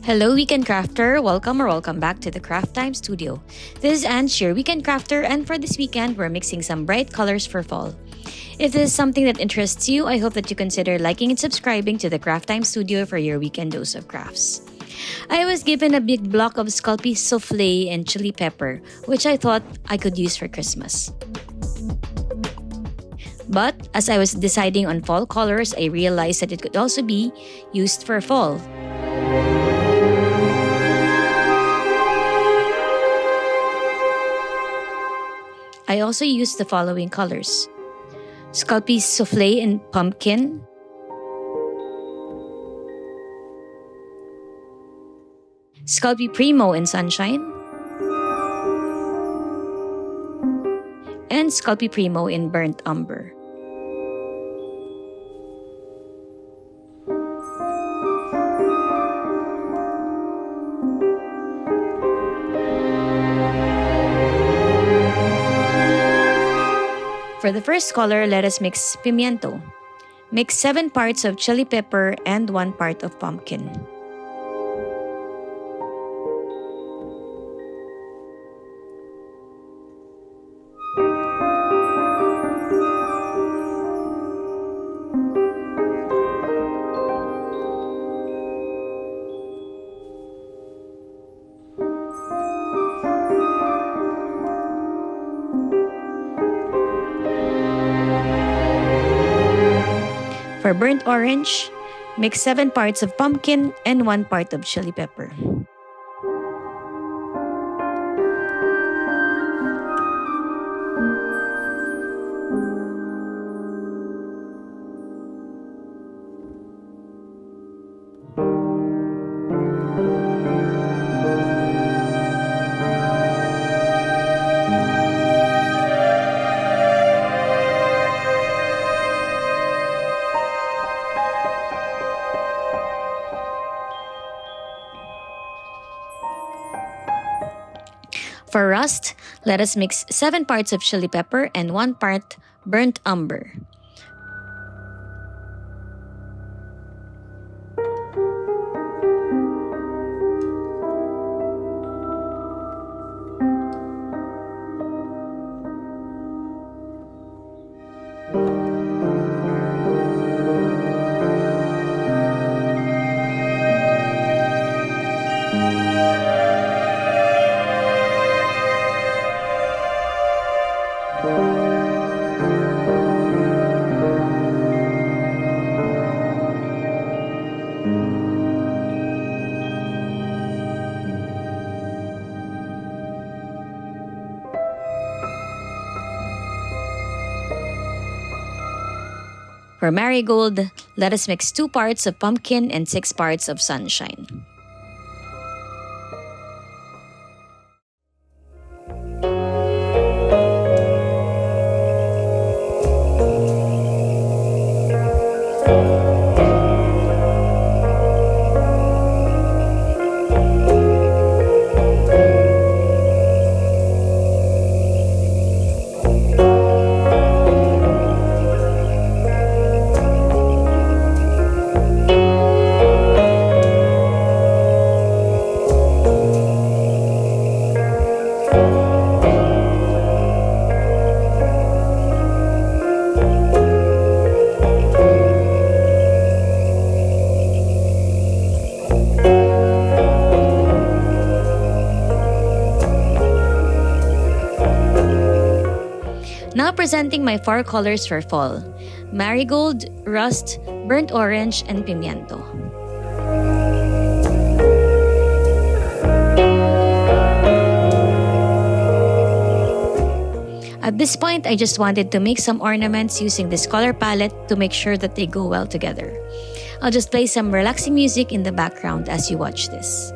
Hello, Weekend Crafter. Welcome back to the Craft Time Studio. This is Ange, your Weekend Crafter, and for this weekend, we're mixing some bright colors for fall. If this is something that interests you, I hope that you consider liking and subscribing to the Craft Time Studio for your weekend dose of crafts. I was given a big block of scalpy souffle and chili pepper, which I thought I could use for Christmas. But as I was deciding on fall colors, I realized that it could also be used for fall. I also used the following colors: Scalpy Souffle in Pumpkin, Scalpy Primo in Sunshine, and Scalpy Primo in Burnt Umber. For the first color, let us mix pimiento. Mix 7 parts of chili pepper and 1 part of pumpkin. For burnt orange, mix 7 parts of pumpkin and 1 part of chili pepper. For rust, let us mix 7 parts of chili pepper and 1 part burnt umber. For marigold, let us mix 2 parts of pumpkin and 6 parts of sunshine. Now presenting my 4 colors for fall: marigold, rust, burnt orange, and pimiento. At this point, I just wanted to make some ornaments using this color palette to make sure that they go well together. I'll just play some relaxing music in the background as you watch this.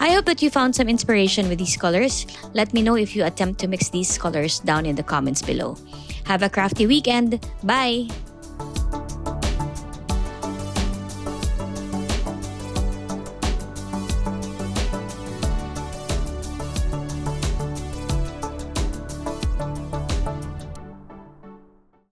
I hope that you found some inspiration with these colors. Let me know if you attempt to mix these colors down in the comments below. Have a crafty weekend. Bye!